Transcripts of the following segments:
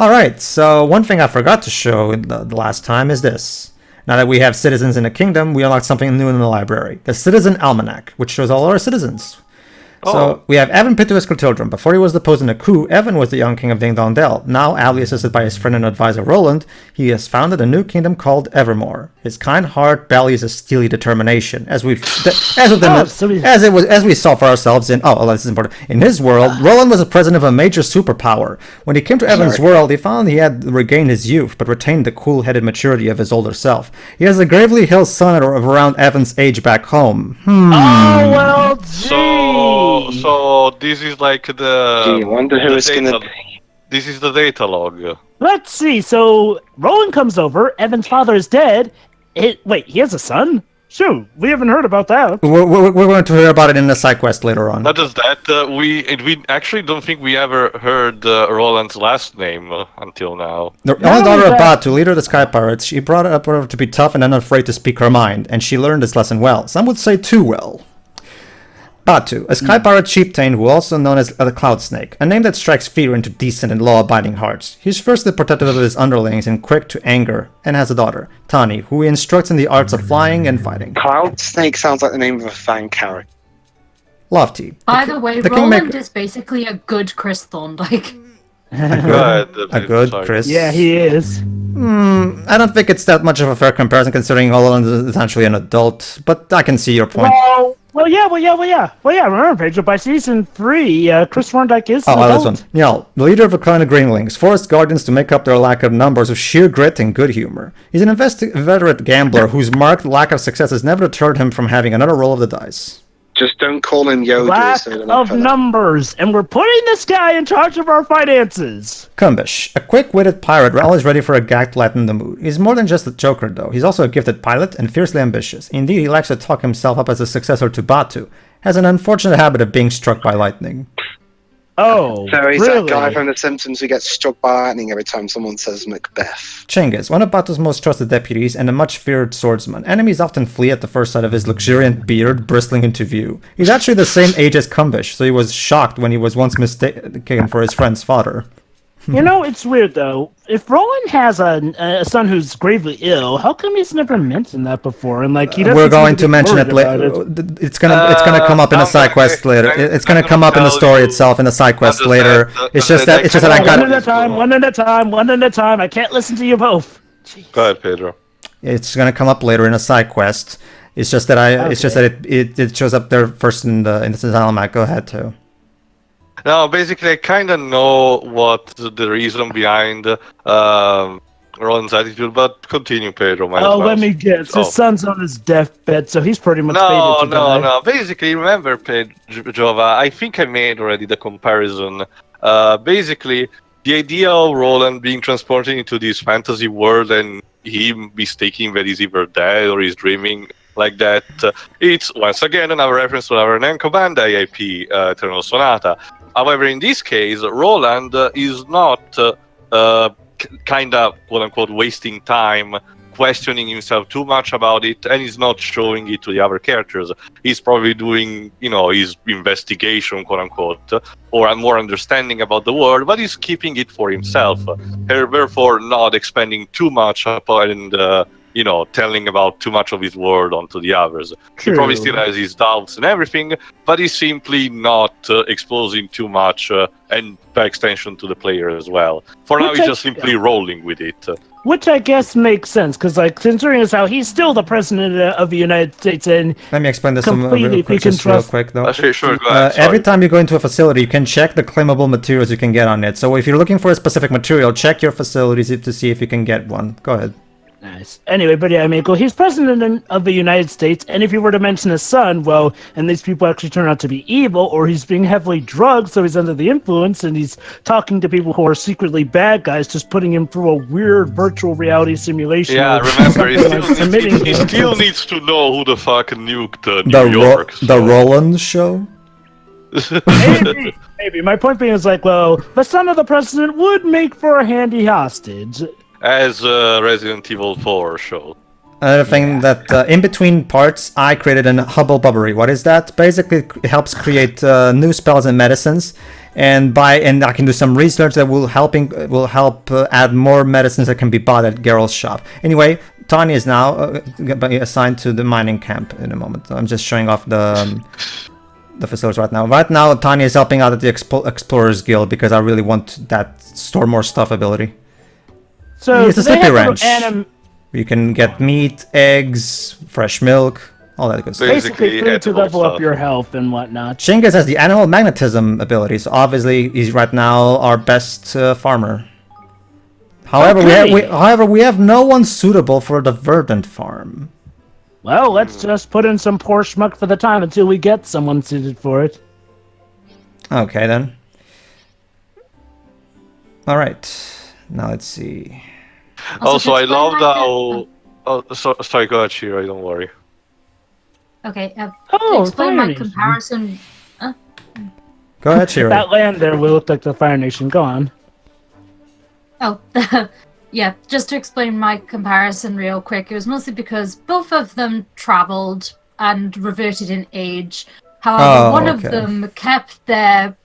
Alright, so one thing I forgot to show the last time is this. Now that we have citizens in the kingdom, we unlocked something new in the library. The Citizen Almanac, which shows all our citizens. So we have Evan Pitt to his children. Before he was deposed in a coup, Evan was the young king of Ding Dong Dell. Now, ably assisted by his friend and advisor Roland, he has founded a new kingdom called Evermore. His kind heart bellies a steely determination, as we saw for ourselves in. This is important. In his world, Roland was the president of a major superpower. When he came to Evan's world, he found he had regained his youth, but retained the cool-headed maturity of his older self. He has a Gravely Hill son of around Evan's age back home. Oh well, So this is like the. Gee, I wonder who it's gonna be. This is the data log. Let's see. So Roland comes over. Evan's father is dead. Wait, he has a son? Shoot, we haven't heard about that. We're going to hear about it in the side quest later on. Not just that, we actually don't think we ever heard Roland's last name until now. The only daughter of Batu, leader of the Sky Pirates, she brought up her to be tough and unafraid to speak her mind, and she learned this lesson well. Some would say too well. Batu, a Sky Pirate chieftain who also known as the Cloud Snake, a name that strikes fear into decent and law-abiding hearts. He's fiercely protective of his underlings and quick to anger, and has a daughter, Tani, who he instructs in the arts of flying and fighting. Cloud Snake sounds like the name of a fan character. Lofty. By the way, Roland is basically a good Chris Thorndyke. A good Chris. Yeah, he is. I don't think it's that much of a fair comparison considering Roland is essentially an adult, but I can see your point. Well, yeah. Remember, Pedro, by season 3, Chris Thorndyke is an adult. This one. Njal, the leader of a clan of Greenlings, forced guardians to make up their lack of numbers with sheer grit and good humor. He's an inveterate gambler whose marked lack of success has never deterred him from having another roll of the dice. Just don't call him Yoda. Lack of numbers, and we're putting this guy in charge of our finances. Kumbish, a quick-witted pirate always ready for a gag to lighten the mood. He's more than just a joker, though. He's also a gifted pilot and fiercely ambitious. Indeed, he likes to talk himself up as a successor to Batu. Has an unfortunate habit of being struck by lightning. Oh, so he's really? that guy from The Simpsons who gets struck by lightning every time someone says Macbeth. Chinggis, one of Batu's most trusted deputies and a much feared swordsman. Enemies often flee at the first sight of his luxuriant beard bristling into view. He's actually the same age as Kumbish, so he was shocked when he was once mistaken for his friend's father. You know, it's weird though. If Roland has a son who's gravely ill, how come he's never mentioned that before? And like he doesn't. We're going to mention it later. It's gonna come up in a side quest later. It's gonna come up in the story itself in the side quest later. It's just that I got one at a time. I can't listen to you both. Jeez. Go ahead, Pedro. It's gonna come up later in a side quest. It's just that it shows up there first in the Almanac. Go ahead too. Now, basically, I kind of know what the reason behind Roland's attitude, but continue, Pedro. Let me guess. His son's on his deathbed, so he's pretty much No. Basically, remember, Pedro, I think I made already the comparison. Basically, the idea of Roland being transported into this fantasy world and him mistaking that he's either dead or he's dreaming like that, it's once again another reference to our Namco Bandai IP, Eternal Sonata. However, in this case, Roland is not kind of, quote-unquote, wasting time questioning himself too much about it, and he's not showing it to the other characters. He's probably doing, his investigation, quote-unquote, or a more understanding about the world, but he's keeping it for himself, therefore not expending too much and telling about too much of his world onto the others. True. He probably still has his doubts and everything, but he's simply not exposing too much and by extension to the player as well. For now, he's just simply rolling with it. Which I guess makes sense, because considering as how he's still the president of the United States and let me explain this real quick though. Sure, go ahead. Every time you go into a facility, you can check the claimable materials you can get on it. So if you're looking for a specific material, check your facilities to see if you can get one. Go ahead. Nice. Anyway, but yeah, he's president of the United States, and if you were to mention his son, well, and these people actually turn out to be evil, or he's being heavily drugged, so he's under the influence, and he's talking to people who are secretly bad guys, just putting him through a weird virtual reality simulation. Yeah, remember, he still needs to know who the fuck nuked New York. The Roland show? Maybe. My point being is the son of the president would make for a handy hostage. As Resident Evil 4 showed. Another thing that in between parts, I created an Hubble Bubbery. What is that? Basically, it helps create new spells and medicines. and I can do some research that will help add more medicines that can be bought at Geralt's shop. Anyway, Tanya is now assigned to the mining camp in a moment. I'm just showing off the facilities right now. Right now, Tanya is helping out at the Explorers Guild because I really want that store more stuff ability. So it's a they sleepy have ranch. little You can get meat, eggs, fresh milk, all that good stuff. basically food to edible level up stuff. your health and whatnot. Chinggis has the animal magnetism ability, so obviously he's right now our best farmer. However, we have no one suitable for the Verdant farm. Well, let's just put in some poor schmuck for the time until we get someone suited for it. Okay then. All right. Now let's see. Also, I to love explain how. Oh, sorry. Go ahead, Shira. Don't worry. Okay, to Oh, explain my Fire Nation. comparison. Go ahead, Shiro. That land there will look like the Fire Nation. Go on. Oh, yeah, just to explain my comparison real quick, it was mostly because both of them traveled and reverted in age. However, one of them kept their,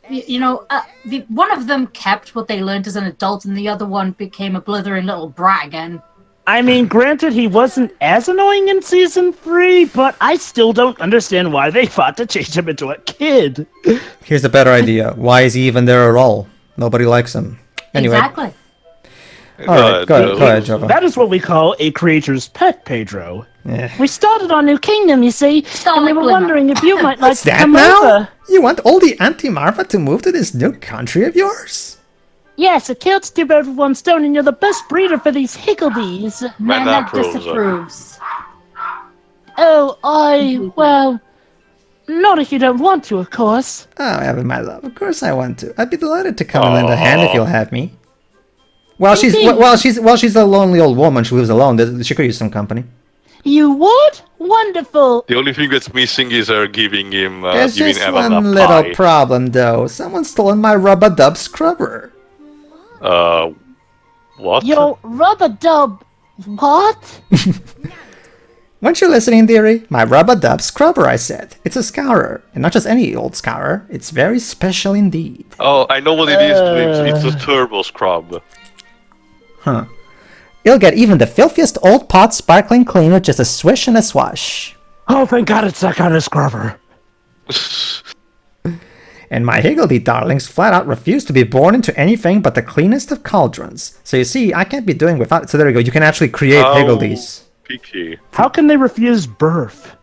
one of them kept what they learned as an adult, and the other one became a blithering little brat again. I mean, granted, he wasn't as annoying in Season 3, but I still don't understand why they fought to change him into a kid. Here's a better idea. Why is he even there at all? Nobody likes him. Anyway. Exactly. All right, go ahead, Jova. That is what we call a creature's pet, Pedro. Yeah. We started our new kingdom, you see, and we were Glimmer. wondering if you might like What's to that come now? over. You want all the anti-Marva to move to this new country of yours? Yes, a kilt's two birds with one stone, and you're the best breeder for these higgledies. Man, that approves. disapproves. Oh, well, not if you don't want to, of course. Oh, Evan, my love. Of course I want to. I'd be delighted to come and lend a hand if you'll have me. Well, she's a lonely old woman. She lives alone. She could use some company. You would? Wonderful. The only thing that's missing is her giving him. There's giving just Evan one a little pie. problem, though. Someone's stolen my rub-a-dub scrubber. What? Your rub-a-dub. What? Weren't you listening, dearie? My rub-a-dub scrubber, I said. It's a scourer. And not just any old scourer. It's very special indeed. Oh, I know what it is. It's a turbo scrub. Huh. You'll get even the filthiest old pot sparkling clean with just a swish and a swash. Oh, thank God it's that kind of scrubber. And my higgledy darlings flat out refuse to be born into anything but the cleanest of cauldrons. So you see, I can't be doing without it. So there you go. You can actually create higgledies. Picky. How can they refuse birth?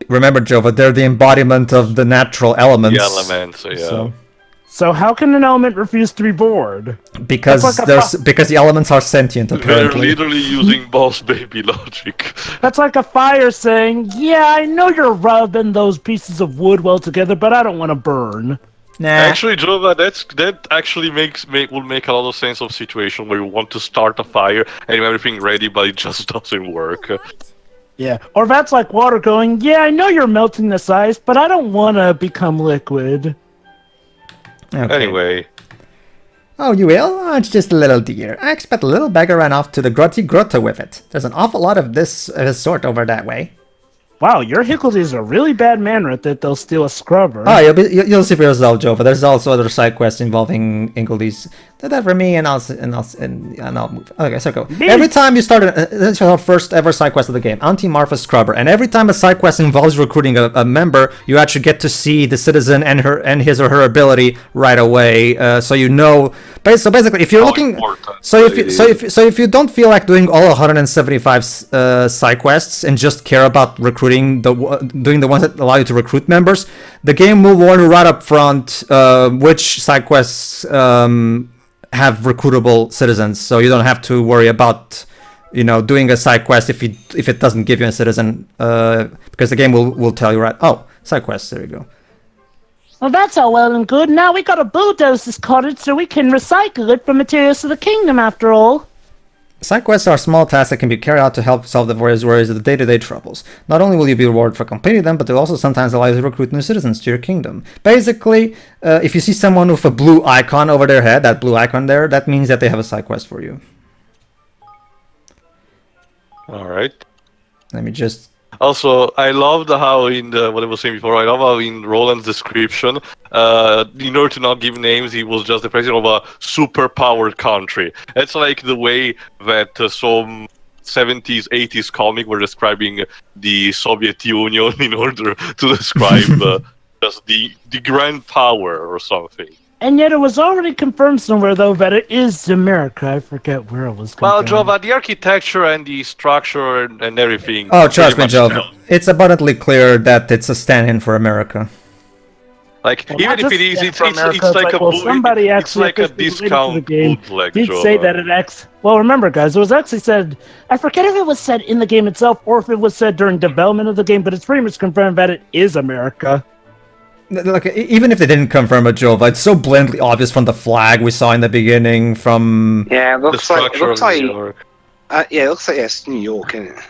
Remember, Jova, they're the embodiment of the natural elements. The elements, yeah. So how can an element refuse to be born? Because because the elements are sentient, They're apparently. literally using boss baby logic. That's like a fire saying, yeah, I know you're rubbing those pieces of wood well together, but I don't want to burn. Nah. Actually, Jova, that actually will make a lot of sense of situation where you want to start a fire and you have everything ready, but it just doesn't work. Yeah. Or that's like water going, yeah, I know you're melting this ice, but I don't want to become liquid. Okay. Anyway. Oh, you will? Oh, it's just a little deer. I expect a little beggar ran off to the grotty grotto with it. There's an awful lot of this sort over that way. Wow, your higgledies are really bad manner at that they'll steal a scrubber. Oh, you'll see for yourself, Joe. But there's also other side quests involving higgledies. Do that for me, and I'll move. Okay, so go. Every time you start, this is our first ever side quest of the game, Anti-Marfa Scrubber, and every time a side quest involves recruiting a member, you actually get to see the citizen and his or her ability right away. So you know. So basically, if you're looking, so if you don't feel like doing all 175 side quests and just care about doing the ones that allow you to recruit members, the game will warn you right up front which side quests have recruitable citizens, so you don't have to worry about doing a side quest if it doesn't give you a citizen, because the game will tell you right. Oh, side quests. There you go. Well, that's all well and good. Now we gotta bulldoze this cottage so we can recycle it for materials to the kingdom, after all. Side quests are small tasks that can be carried out to help solve the various worries of the day-to-day troubles. Not only will you be rewarded for completing them, but they'll also sometimes allow you to recruit new citizens to your kingdom. Basically, if you see someone with a blue icon over their head, that blue icon there, that means that they have a side quest for you. Alright. Let me just Also, I loved how in what I was saying before. I love how in Roland's description, in order to not give names, he was just the president of a super-powered country. It's like the way that some 70s, 80s comic were describing the Soviet Union in order to describe just the grand power or something. And yet it was already confirmed somewhere, though, that it is America. I forget where it was Well, confirmed. Jova, the architecture and the structure and everything. Oh, trust me, pretty Joe. much It's abundantly clear that it's a stand-in for America. Like, Well, even not if it just is, it's for America, like a well, boot- somebody it's actually like a officially related to the discount game bootleg. did Jova. say that it well, remember, guys, it was actually said. I forget if it was said in the game itself or if it was said during development of the game, but it's pretty much confirmed that it is America. Like, even if they didn't confirm it, Joe, it's so blatantly obvious from the flag we saw in the beginning. From Yeah, it The looks like structure of New York. it looks like it's New York, isn't it?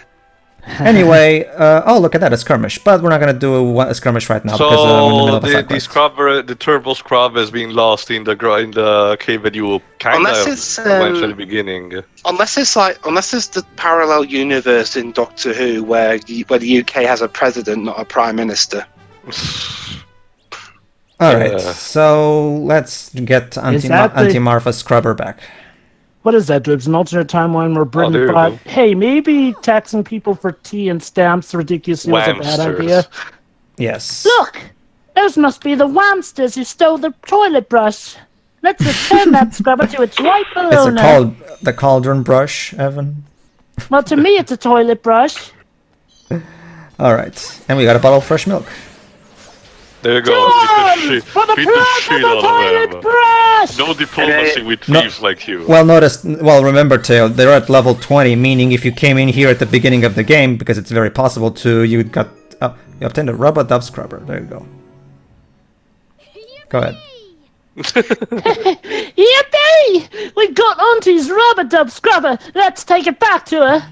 anyway, oh look at that, a skirmish. But we're not gonna do a skirmish right now because we're in the middle So of a side the quest. scrubber, the turbo scrub has been lost in the cave that you kind Unless of it's, mentioned at the beginning. Unless it's the parallel universe in Doctor Who where the UK has a president, not a prime minister. All right, Yeah. so let's get that the- Anti-Marfa scrubber back. What is that, Dribs? An alternate timeline where there Britain you thought, go. hey, maybe taxing people for tea and stamps ridiculously was a bad Whamsters. idea. Yes. Look! Those must be the Whamsters who stole the toilet brush. Let's return that scrubber to its rightful Is it owner. called the cauldron brush, Evan? Well, to me, it's a toilet brush. All right, and we got a bottle of fresh milk. There you go. Arms for the Beat the price shit of the out of toilet them. brush! No diplomacy with No. thieves like you. Well, remember, Teo, they're at level 20, meaning if you came in here at the beginning of the game, because it's very possible to, you obtained a rubber dove scrubber. There you go. Go ahead. Yippee! We got Auntie's rubber dub scrubber. Let's take it back to her.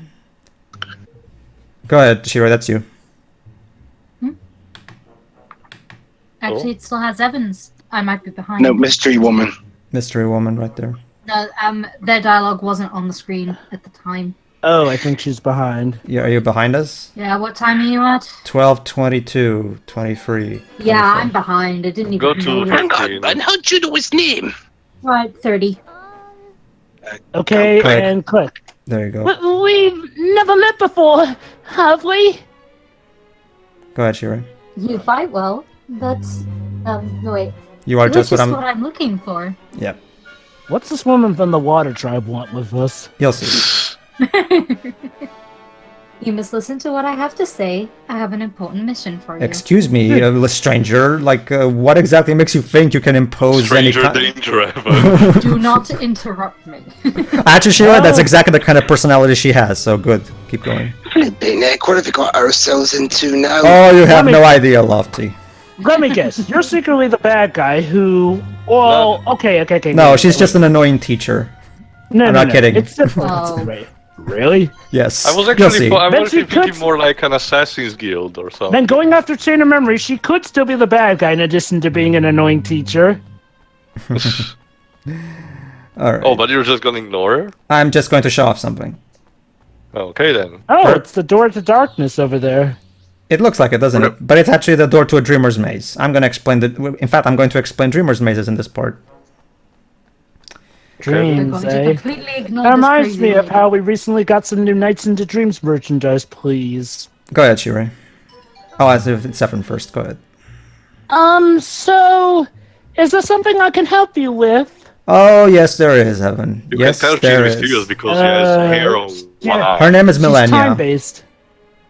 Go ahead, Shira, that's you. Actually, it still has Evans. I might be behind. No, mystery woman. Mystery woman right there. No, their dialogue wasn't on the screen at the time. Oh, I think she's behind. Yeah, are you behind us? Yeah, what time are you at? 12, 22, 23. Yeah, 24. I'm behind. I didn't even Go to know. Hang on, 15. man, how'd you know his name? Right, 30. Okay, Click. and click. There you go. We've never met before, have we? Go ahead, Shira. You fight well. That's no wait. You are You're just just what what I'm... I'm looking for. Yep. What's this woman from the Water Tribe want with us? You'll see. You must listen to what I have to say. I have an important mission for you. Excuse me, stranger. Like, what exactly makes you think you can impose Stranger any danger, Evan. Do not interrupt me. Actually, Shira, that's Oh. exactly the kind of personality she has, so good. Keep going. Flipping heck, what have we got ourselves into now? Oh, you have me- no idea, Lofty. Let me guess. You're secretly the bad guy who. Well, okay. No, wait, she's wait. just an annoying teacher. No, I'm no, not no. kidding. It's different. Oh. Wait, really? Yes. I was You'll actually, see. I Then was she actually thinking could- more like an Assassin's Guild or something. Then going after chain of memory, she could still be the bad guy in addition to being an annoying teacher. All right. Oh, but you're just gonna ignore her? I'm just going to show off something. Okay then. Oh, it's the door to darkness over there. It looks like it, doesn't it? But it's actually the door to a Dreamer's Maze. I'm going to explain In fact, I'm going to explain Dreamer's Mazes in this part. We're Dreams, going to eh? completely ignore That this reminds crazy me of lady. how we recently got some new Nights into Dreams merchandise, please. Go ahead, Shirei. Oh, as if it's Seven first. Go ahead. So, is there something I can help you with? Oh, yes, there is, Evan. You Yes, can tell there she's is. mysterious because she has hair on yeah. one eye. Her name is She's Millennia. time-based.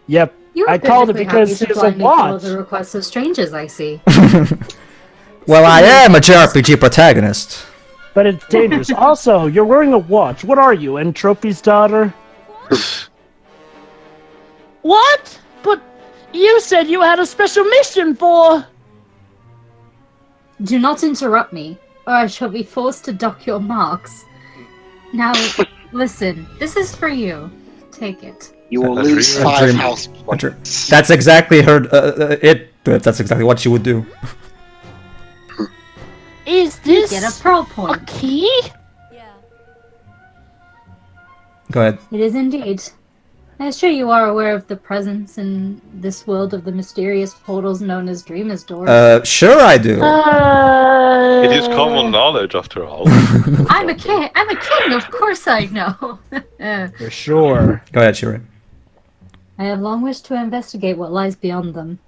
Yep. You were I called it perfectly because happy to she's a blindly follow watch. the requests of strangers, I see. Well, I am a JRPG protagonist. But it's dangerous. Also, you're wearing a watch. What are you, Entropy's daughter? What? But you said you had a special mission for... Do not interrupt me, or I shall be forced to dock your marks. Now, listen, this is for you. Take it. You will A lose dream- 5 dream- health dream- points. That's exactly her. That's exactly what she would do. Is this Get a pearl a point. key? Go ahead. It is indeed. I'm sure you are aware of the presence in this world of the mysterious portals known as Dreamer's Doors. Sure I do. It is common knowledge, after all. I'm a king. I'm a king. Of course I know. For sure. Go ahead, Shuri. I have long wished to investigate what lies beyond them,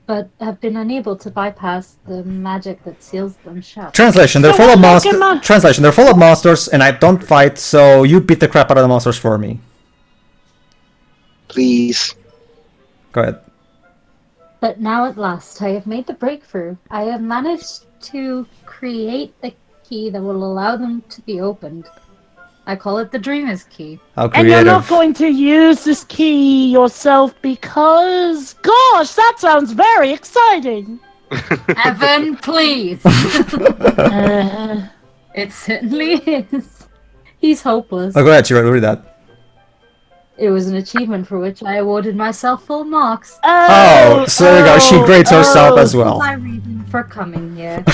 but have been unable to bypass the magic that seals them shut. Translation: They're full of monsters. Translation: They're full of monsters, and I don't fight, so you beat the crap out of the monsters for me. Please. Go ahead. But now at last, I have made the breakthrough. I have managed to create a key that will allow them to be opened. I call it the Dreamer's Key. How And creative. you're not going to use this key yourself because... Gosh, that sounds very exciting! Evan, please! Uh, It certainly is. He's hopeless. Oh, go ahead, Shuri. Read that. It was an achievement for which I awarded myself full marks. Oh, so there you go. She grades herself as well. My reason for coming here.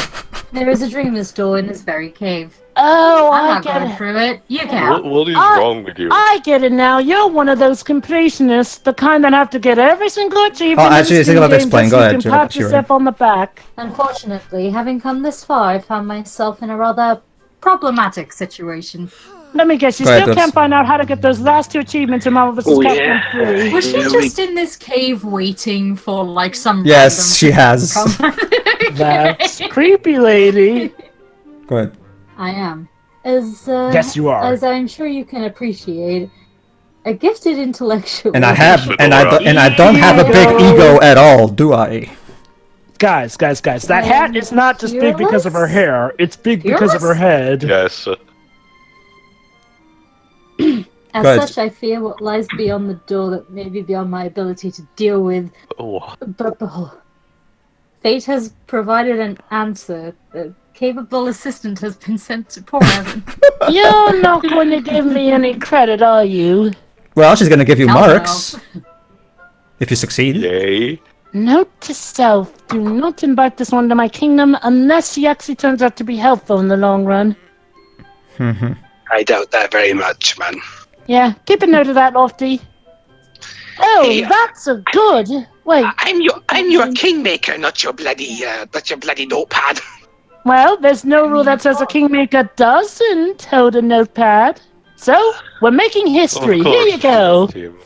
There is a Dreamer's Door in this very cave. Oh, I'm I not get going it. through it. You can. What is wrong with you? I get it now. You're one of those completionists, the kind that have to get every single achievement. Oh, actually, in I think I'll game explain. just Go so ahead, you can Shuri. pat yourself on the back. Unfortunately, having come this far, I found myself in a rather problematic situation. Let me guess, you Go ahead, still Dubs. can't find out how to get those last 2 achievements in Marvel vs. Oh, Capcom yeah. 3. Was she Yeah, just in this cave waiting for like some Yes, she has. That's creepy, lady. Go ahead. I am. As Yes, you are. As I'm sure you can appreciate, a gifted intellectual. And I have, Fedora. and I don't have a big ego at all, do I? Guys, that hat is not just big because of her hair. It's big because of her head. Yes. As Go ahead. such, I fear what lies beyond the door that may be beyond my ability to deal with. Oh. But fate has provided an answer. A capable assistant has been sent to poor Evan. You're not going to give me any credit, are you? Well, she's gonna give you Hell marks if you succeed. Yay. Note to self, do not invite this one to my kingdom unless she actually turns out to be helpful in the long run. I doubt that very much, man. Yeah, keep a note of that, Lofty. Oh, Hey, that's a good... Wait, I'm your kingmaker, not your bloody notepad. well, there's no rule that says a kingmaker doesn't hold a notepad. So, we're making history. Of Here course. you go. Team.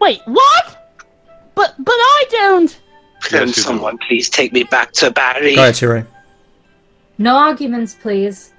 Wait, what? But I don't... Can Yes, you do. someone please take me back to Barry? Go ahead, Shuri. No arguments, please.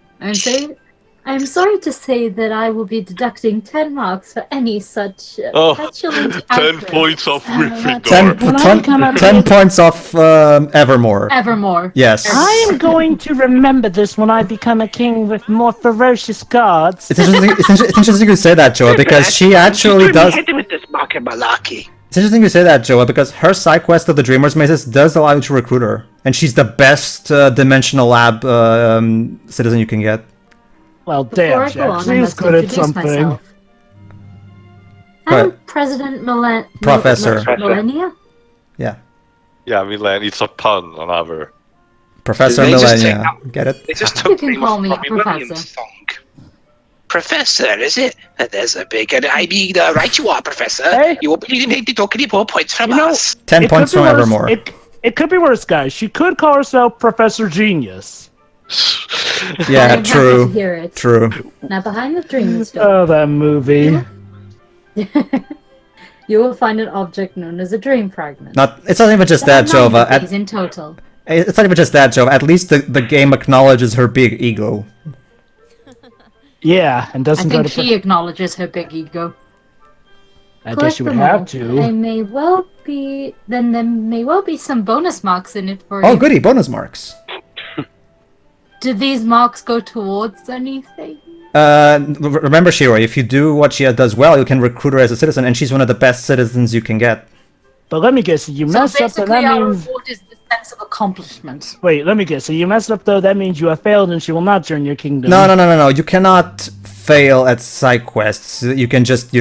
I'm sorry to say that I will be deducting 10 marks for any such Oh, petulant 10 outbursts. points off Gryffindor. 10, When I come up 10 with- points off Evermore. Evermore. Yes. I am going to remember this when I become a king with more ferocious guards. It's interesting you say that, Joa, because she actually does. Hit him with this market malarkey. It's interesting you say that, Joa, because her side quest of the Dreamers Mazes does allow you to recruit her, and she's the best dimensional lab citizen you can get. Well, Before damn, I go on, Jack. I She's must good at introduce something. myself. Go I'm ahead. President Professor. Millennia. Yeah, Yeah, Milan, it's a pun on our. Professor They just Millennia. Get it? They just You took can me call me Robbie Professor. Williams' song. Professor, is it? There's a big I mean, right you are, Professor. Hey. You won't believe in took any more points from You know- us. 10 It points could be from worse. Evermore. It could be worse, guys. She could call herself Professor Genius. Yeah, I'm happy to true. hear it. True. Now, behind the Dreamers Door, Oh, that movie. you will find an object known as a dream fragment. It's not even just There are that, 9 Jova. of these in total. It's not even just that, Jova. At least the game acknowledges her big ego. Yeah, and I doesn't go think to... she acknowledges her big ego. I guess Collect you would them have all. to. I may well be. Then there may well be some bonus marks in it for Oh, you. goody, bonus marks. Do these marks go towards anything? Remember, Shiro, if you do what she does well, you can recruit her as a citizen, and she's one of the best citizens you can get. But let me guess, you So messed up, so basically, that our means... reward is the sense of accomplishment. Wait, let me guess. So you messed up, though, that means you have failed and she will not join your kingdom. No. You cannot fail at side quests. You can just,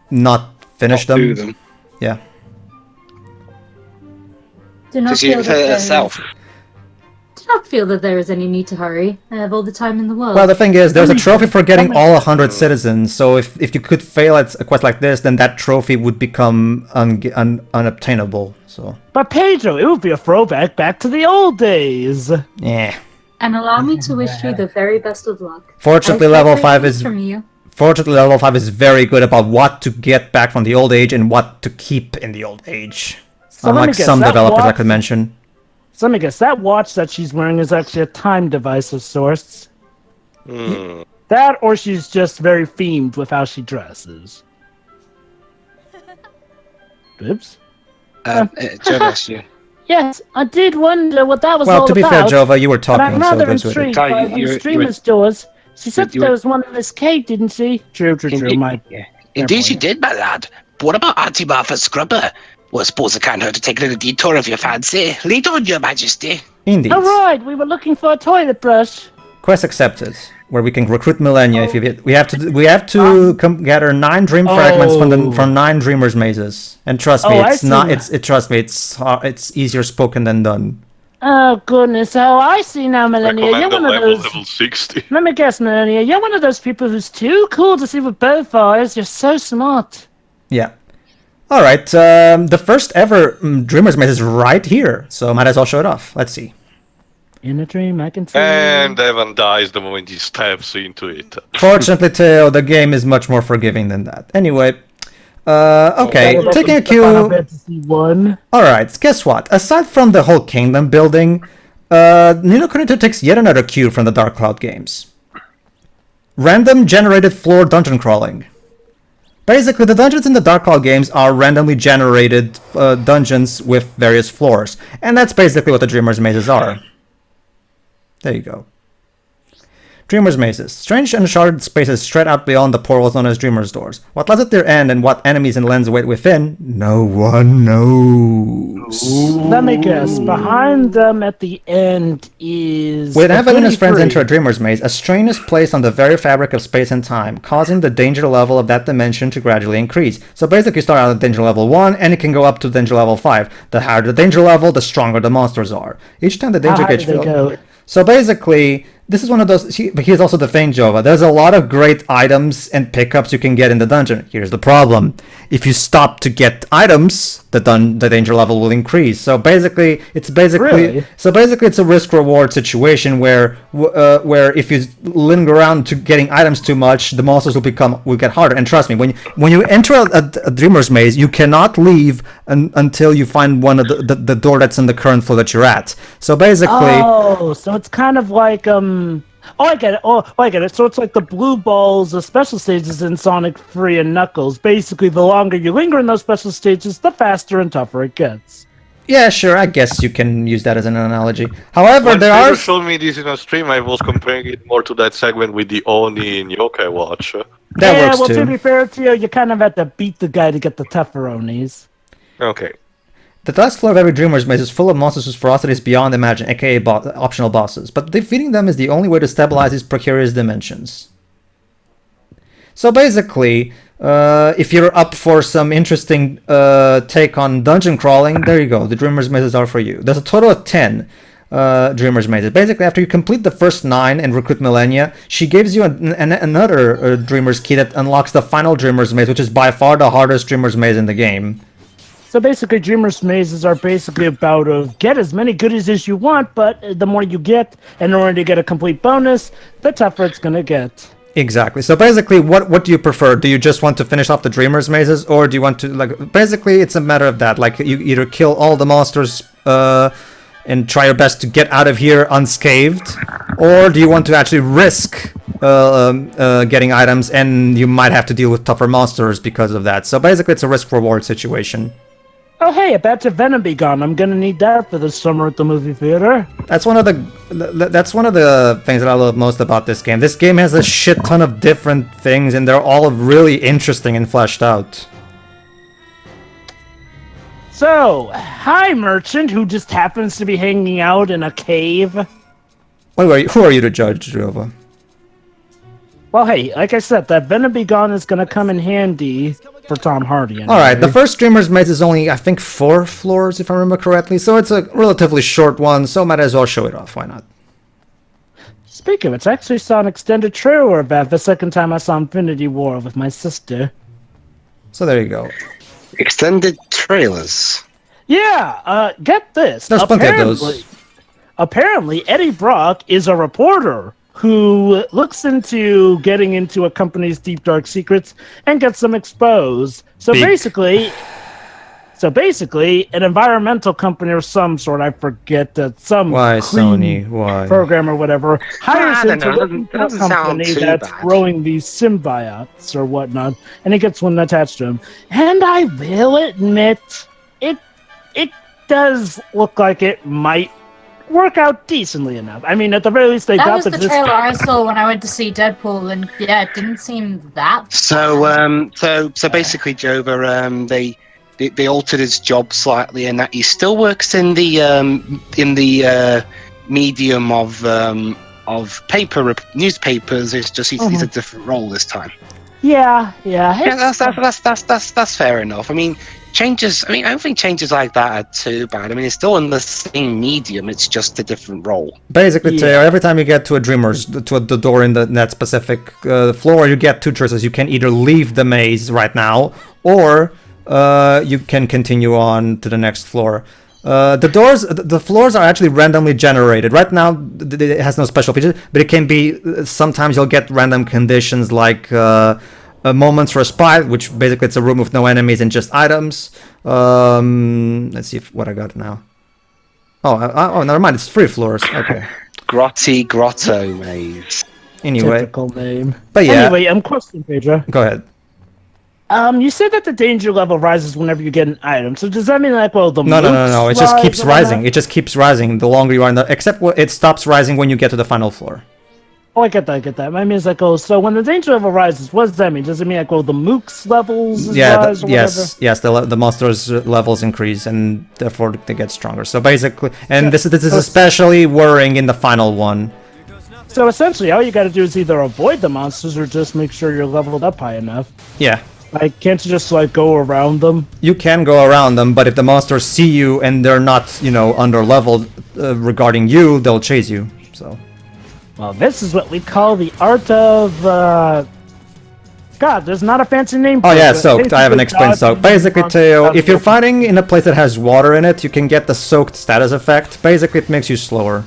not finish them. Do them. Yeah. Do not Because feel you that failed there herself. is- don't feel that there is any need to hurry. I have all the time in the world. Well, the thing is, there's a trophy for getting all 100 citizens, so if you could fail at a quest like this, then that trophy would become unobtainable, so... But Pedro, it would be a throwback back to the old days. Yeah. And allow me to wish you the very best of luck. Fortunately, level 5 is... From you. Fortunately, level 5 is very good about what to get back from the old age and what to keep in the old age. So Unlike some developers I could mention. So let me guess, that watch that she's wearing is actually a time device of sorts. That, or she's just very themed with how she dresses. Oops. Jonas, you. Yes, I did wonder what that was all Well, about. to be fair, Jova, you were But I'm talking, so rather goes with it. intrigued by these streamers' doors. She said you there were- was one in this cave, didn't she? True, Indeed, you did, my lad. But what about Auntie Martha's scrubber? Well, I suppose I can't hurt to take a little detour if you fancy. Lead on, Your Majesty. Indeed. All right, we were looking for a toilet brush. Quest accepted. Where we can recruit millennia. If you we have to gather 9 dream fragments from 9 dreamers' mazes. And trust me, it's easier spoken than done. Oh goodness! Oh, I see now, Millennia. You're one of those. Level 60. Let me guess, Millennia. You're one of those people who's too cool to see with both eyes. You're so smart. Yeah. All right. The first ever Dreamer's Maze is right here, so might as well show it off. Let's see. In a dream, I can see. And Evan dies the moment he steps into it. Fortunately, Teo, the game is much more forgiving than that. Anyway. Okay, taking a cue. Alright, guess what? Aside from the whole kingdom building, Nino Kuni takes yet another cue from the Dark Cloud games. Random generated floor dungeon crawling. Basically, the dungeons in the Dark Cloud games are randomly generated dungeons with various floors. And that's basically what the Dreamer's Mazes are. There you go. Dreamer's Mazes. Strange uncharted spaces spread out beyond the portals known as Dreamer's Doors. What lies at their end and what enemies and lands await within, no one knows. Let me guess. Behind them at the end is... When Evan and his friends enter a Dreamer's Maze, a strain is placed on the very fabric of space and time, causing the danger level of that dimension to gradually increase. So basically you start out at danger level 1, and it can go up to danger level 5. The higher the danger level, the stronger the monsters are. Each time the danger gets filled... So basically, this is one of those... But here's also the thing, Jova. There's a lot of great items and pickups you can get in the dungeon. Here's the problem. If you stop to get items, the danger level will increase. So basically, it's a risk-reward situation where if you linger around to getting items too much, the monsters will get harder. And trust me, when you enter a Dreamer's Maze, you cannot leave until you find one of the door that's in the current floor that you're at. So basically... Oh, so it's kind of like, I get it. I get it. So it's like the blue balls, the special stages in Sonic 3 and Knuckles. Basically, the longer you linger in those special stages, the faster and tougher it gets. Yeah, sure. I guess you can use that as an analogy. However, when there Pedro are... showed me this in a stream, I was comparing it more to that segment with the Oni in Yokai Watch. That works too. To be fair to you, you kind of have to beat the guy to get the tougher Onis. Okay. The last floor of every Dreamer's Maze is full of monsters whose ferocity is beyond imagining, aka optional bosses, but defeating them is the only way to stabilize these precarious dimensions. So basically, if you're up for some interesting take on dungeon crawling, there you go, the Dreamer's Mazes are for you. There's a total of 10 Dreamer's Mazes. Basically, after you complete the first 9 and recruit Millennia, she gives you another Dreamer's Key that unlocks the final Dreamer's Maze, which is by far the hardest Dreamer's Maze in the game. So basically, Dreamer's Mazes are basically about get as many goodies as you want, but the more you get, in order to get a complete bonus, the tougher it's going to get. Exactly. So basically, what do you prefer? Do you just want to finish off the Dreamer's Mazes, or do you want to, basically, it's a matter of that. Like, you either kill all the monsters and try your best to get out of here unscathed, or do you want to actually risk getting items, and you might have to deal with tougher monsters because of that. So basically, it's a risk-reward situation. Oh hey, a batch of Venom be gone. I'm gonna need that for this summer at the movie theater. That's one of the things that I love most about this game. This game has a shit ton of different things, and they're all really interesting and fleshed out. So, hi merchant, who just happens to be hanging out in a cave. Wait, who are you to judge, Jova? Well, hey, like I said, that Venom be gone is gonna come in handy for Tom Hardy. Anyway. All right, the first Dreamer's Maze is only, I think, 4 floors, if I remember correctly. So it's a relatively short one, so might as well show it off. Why not? Speaking of it, I actually saw an extended trailer of that the second time I saw Infinity War with my sister. So there you go. Extended trailers. Yeah, get this. There's plenty of those. Apparently, Eddie Brock is a reporter who looks into getting into a company's deep dark secrets and gets them exposed. So basically, an environmental company of some sort, I forget that some Why clean Sony? Why? program or whatever hires him to look into a doesn't sound company too that's bad. growing these symbiotes or whatnot, and he gets one attached to him. And I will admit, it does look like it might work out decently enough. I mean, at the very least, they That got was the trailer I saw when I went to see Deadpool, and yeah, it didn't seem that. So basically, Jova, they altered his job slightly, in that he still works in the medium of newspapers. It's just he's a different role this time. Yeah, that's fair enough. I mean, changes. I don't think changes like that are too bad. I mean, it's still in the same medium. It's just a different role. Basically, Teo, every time you get to a the door in that specific floor, you get 2 choices. You can either leave the maze right now, or you can continue on to the next floor. The floors are actually randomly generated. Right now, it has no special features, but it can be, sometimes you'll get random conditions like a moment's respite, which basically it's a room with no enemies and just items. Let's see what I got now. Oh, never mind, it's 3 floors. Okay. Grotto maze. Anyway. Typical name. But yeah. Anyway, question, Pedro. Go ahead. You said that the danger level rises whenever you get an item. So does that mean No. It just keeps rising. It just keeps rising the longer you are in the. Except it stops rising when you get to the final floor. Oh, I get that. I mean, it's like, so when the danger level rises, what does that mean? Does it mean like, the mooks levels rise or yes, the monsters levels increase and therefore they get stronger. So basically, and this is especially worrying in the final one. So essentially, all you got to do is either avoid the monsters or just make sure you're leveled up high enough. Yeah. Like, can't you just go around them? You can go around them, but if the monsters see you and they're not, under leveled regarding you, they'll chase you. So. Well, this is what we call the art of. God, there's not a fancy name for it. Oh yeah, it. soaked. I haven't explained soaked. Basically, Teo, if you're fighting in a place that has water in it, you can get the soaked status effect. Basically, it makes you slower.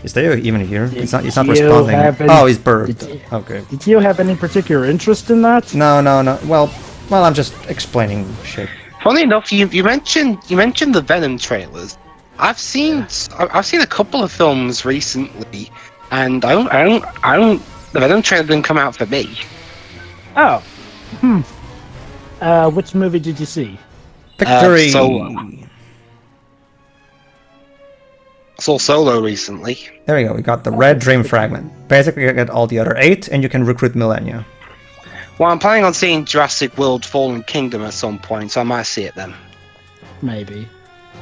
Is Teo even here? He's not responding. Oh, he's burped. Okay. Did you have any particular interest in that? No. Well, I'm just explaining shit. Funny enough, you mentioned the Venom trailers. I've seen a couple of films recently, and the Venom trailer didn't come out for me. Oh. Which movie did you see? Victory. I saw Solo recently. There we go. We got the Red Dream Fragment. Basically, you get all the other 8, and you can recruit Millennia. Well, I'm planning on seeing Jurassic World: Fallen Kingdom at some point, so I might see it then. Maybe.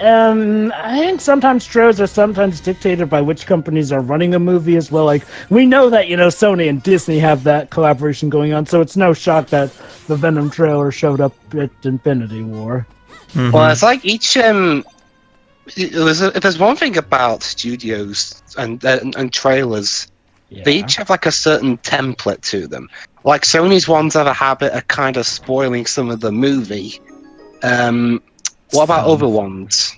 I think sometimes trailers are sometimes dictated by which companies are running a movie as well. Like, we know that, Sony and Disney have that collaboration going on, so it's no shock that the Venom trailer showed up at Infinity War. Mm-hmm. Well, it's like each, if there's one thing about studios and trailers, they each have a certain template to them. Like Sony's ones have a habit of kind of spoiling some of the movie. What about other ones?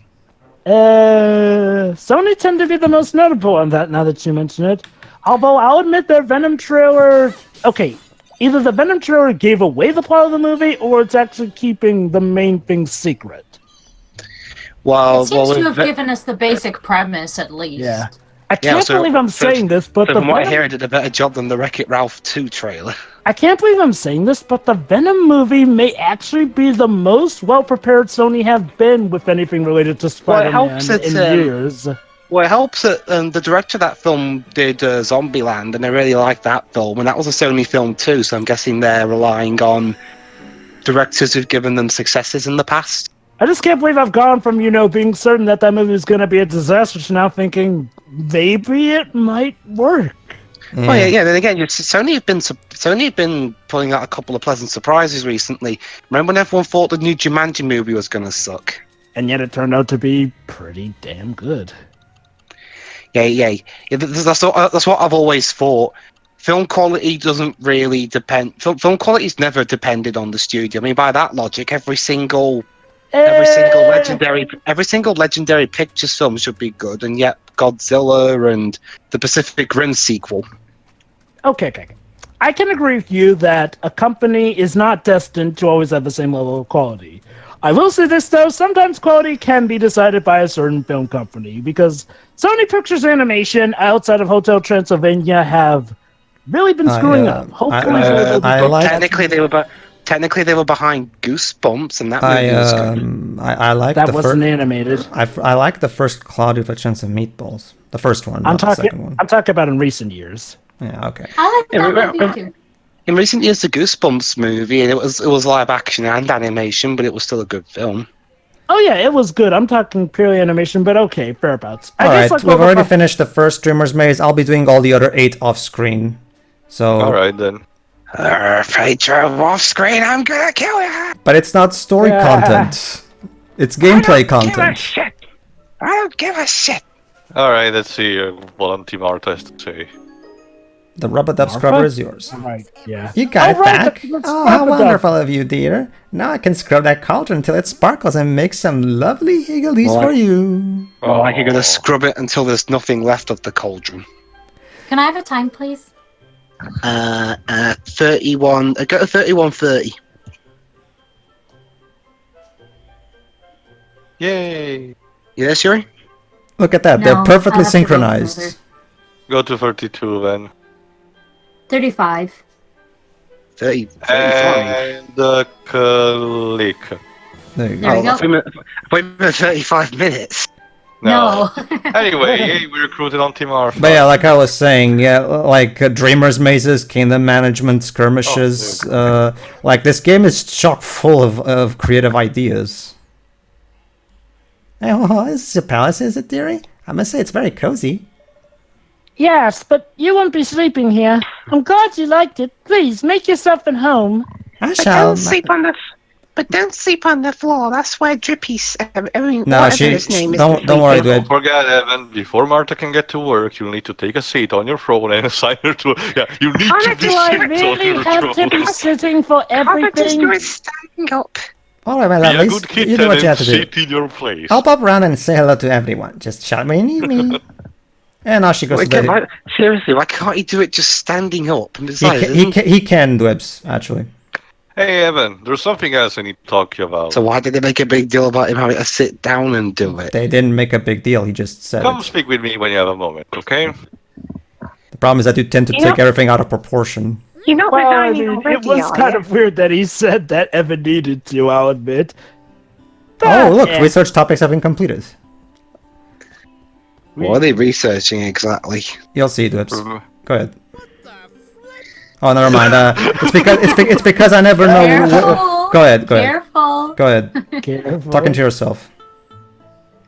Sony tend to be the most notable on that now that you mention it. Although I'll admit their Venom trailer... Okay, either the Venom trailer gave away the plot of the movie, or it's actually keeping the main thing secret. Well, it seems to have given us the basic premise, at least. Yeah. I can't believe I'm saying this, but from what I hear, it did a better job than the Wreck-It Ralph 2 trailer. I can't believe I'm saying this, but the Venom movie may actually be the most well-prepared Sony have been with anything related to Spider-Man in years. Well, it helps that the director of that film did Zombieland, and I really liked that film, and that was a Sony film too, so I'm guessing they're relying on directors who've given them successes in the past. I just can't believe I've gone from, being certain that movie is going to be a disaster to now thinking maybe it might work. Oh yeah. Then again, Sony have been pulling out a couple of pleasant surprises recently. Remember when everyone thought the new Jumanji movie was gonna suck? And yet it turned out to be pretty damn good. Yeah. That's what I've always thought. Film quality doesn't really depend. Film quality's never depended on the studio. I mean, by that logic, every single legendary Pictures film should be good, and yet Godzilla and the Pacific Rim sequel. Okay. I can agree with you that a company is not destined to always have the same level of quality. I will say this, though, sometimes quality can be decided by a certain film company, because Sony Pictures Animation, outside of Hotel Transylvania, have really been screwing up. Hopefully, technically they were behind Goosebumps, and that movie was good. I like that wasn't animated. I like the first Cloudy with a Chance of Meatballs. The first one, not the second one. I'm talking about in recent years. Yeah, okay. I like that movie too. In recent years, the Goosebumps movie, and it was live action and animation, but it was still a good film. Oh yeah, it was good. I'm talking purely animation, but okay, fairabouts. Alright, we've already finished the first Dreamer's Maze. I'll be doing all the other 8 off-screen. So. Alright then. Pedro, off-screen, I'm gonna kill you! But it's not story content. It's gameplay content. I don't give a shit! Alright, let's see what Auntie Martha has to say. The rub-a-dub scrubber is yours. Right, yeah. You got it back? Oh, how wonderful of you, dear. Now I can scrub that cauldron until it sparkles and make some lovely higglies for you. Oh, like you're gonna scrub it until there's nothing left of the cauldron. Can I have a time, please? 31. Go to 31:30. Yay! You there, Shuri? Look at that, No, they're perfectly I'll have to go synchronized. further. Go to 32 then. 35. 35. And click. There you There go. we go. Wait a minute, 35 minutes. No. Anyway, yay, we recruited Auntie Martha. But yeah, like I was saying, yeah, like Dreamer's Mazes, Kingdom Management, Skirmishes, like this game is chock full of creative ideas. Hey, this is your palace, is it, dearie? I must say it's very cozy. Yes, but you won't be sleeping here. I'm glad you liked it. Please, make yourself at home. I shall. But don't sleep on the floor. That's where Drippy's. No, his name is. Don't worry, dude. Don't forget, Evan. Before Martha can get to work, you'll need to take a seat on your throne and assign her to. Yeah, you need to be Do I sit on really your have to be throne. sitting for everything? standing up. All right, my Be a lovelies, good kitten you do what you have and to do. sit in your place. I'll pop around and say hello to everyone. Just shout when you need me. And now she goes to bed. Seriously, why can't he do it just standing up? And He can, Dwebs, actually. Hey, Evan, there's something else I need to talk to you about. So why did they make a big deal about him having to sit down and do it? They didn't make a big deal, he just said Come it. speak with me when you have a moment, okay? The problem is that you tend to take everything out of proportion. You're not Well, I resigning mean, already, it was are kind you? of weird that he said that Evan needed to, I'll admit. Oh, look, yeah. research topics have been completed. What are they researching exactly? You'll see, Dwebs. Go ahead. Oh, never mind. It's because I never know. Careful. Go ahead. Careful. Go ahead. Careful. Talking to yourself.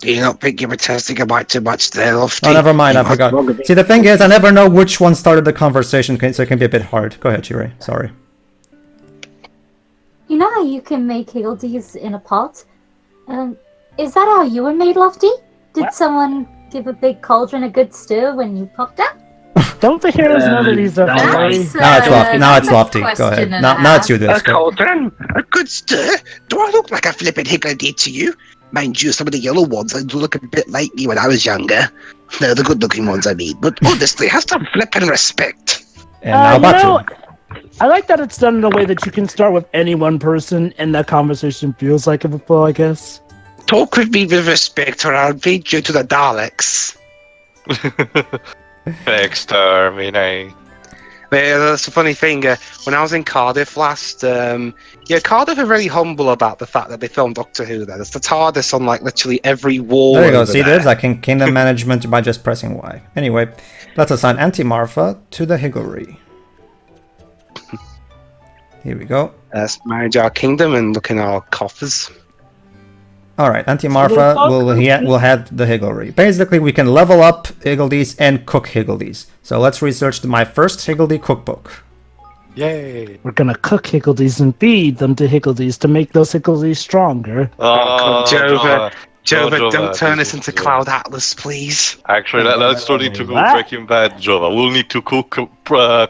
Do you not think you were testing about too much there, Lofty? Oh, never mind. I forgot. See, the thing is, I never know which one started the conversation, so it can be a bit hard. Go ahead, Chire. Sorry. You know how you can make higgledies in a pot? Is that how you were made, Lofty? Did someone give a big cauldron a good stir when you popped out? Don't the heroes know that he's a fairy? Now it's Lofty. Now it's Lofty. Go question ahead. and Now it's you, A this. cauldron? A good stir? Do I look like a flippin' higgledy to you? Mind you, some of the yellow ones do look a bit like me when I was younger. No, the good-looking ones, I mean. But honestly, have some flippin' respect. And now You Batu. know, I like that it's done in a way that you can start with any one person and that conversation feels like a flow, I guess. Talk with me with respect or I'll feed you to the Daleks. Exterminate. Yeah, that's a funny thing. When I was in Cardiff last, Cardiff are really humble about the fact that they filmed Doctor Who there. There's the TARDIS on like literally every wall. There you go. over See, there. this? I can kingdom management by just pressing Y. Anyway, let's assign Auntie Martha to the Higgledy. Here we go. Let's manage our kingdom and look in our coffers. All right, Auntie Marfa will have the higgledy. Basically, we can level up higgledies and cook higgledies. So let's research my first higgledy cookbook. Yay! We're gonna cook higgledies and feed them to higgledies to make those higgledies stronger. Oh, Jova, don't turn us into Cloud Atlas, please. Actually, let's don't need to go Breaking Bad, Jova. We'll need to cook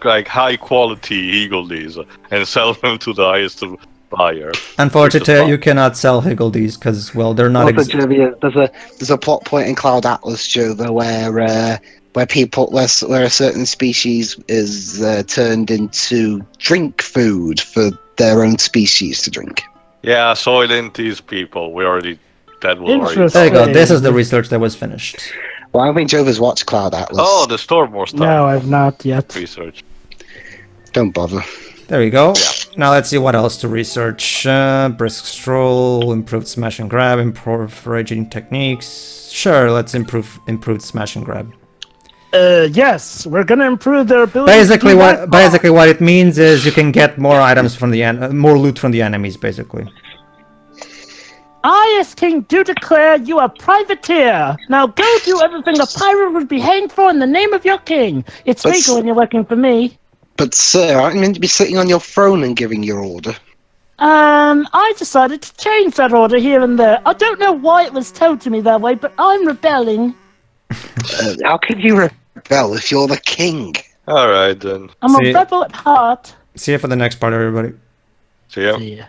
like high quality higgledies and sell them to the highest buyer. Unfortunately, you cannot sell higgledies because, well, they're not. There's a plot point in Cloud Atlas, Jova, where a certain species is turned into drink food for their own species to drink. Yeah, Soylent these people. We already. That was already. There you go. This is the research that was finished. Well, I think Jova's watched Cloud Atlas. Oh, the Stormwar stuff. No, I've not yet. Research. Don't bother. There you go. Yeah. Now let's see what else to research. Brisk stroll, improved smash and grab, improved foraging techniques. Sure, let's improve smash and grab. Yes, we're gonna improve their ability. Basically, what it means is you can get more items from more loot from the enemies. Basically. I, as king, do declare you a privateer. Now go do everything a pirate would be hanged for in the name of your king. It's legal when you're working for me. But sir, aren't you meant to be sitting on your throne and giving your order? I decided to change that order here and there. I don't know why it was told to me that way, but I'm rebelling. How can you rebel if you're the king? Alright then. I'm a rebel at heart. See you for the next part, everybody. See ya. See ya.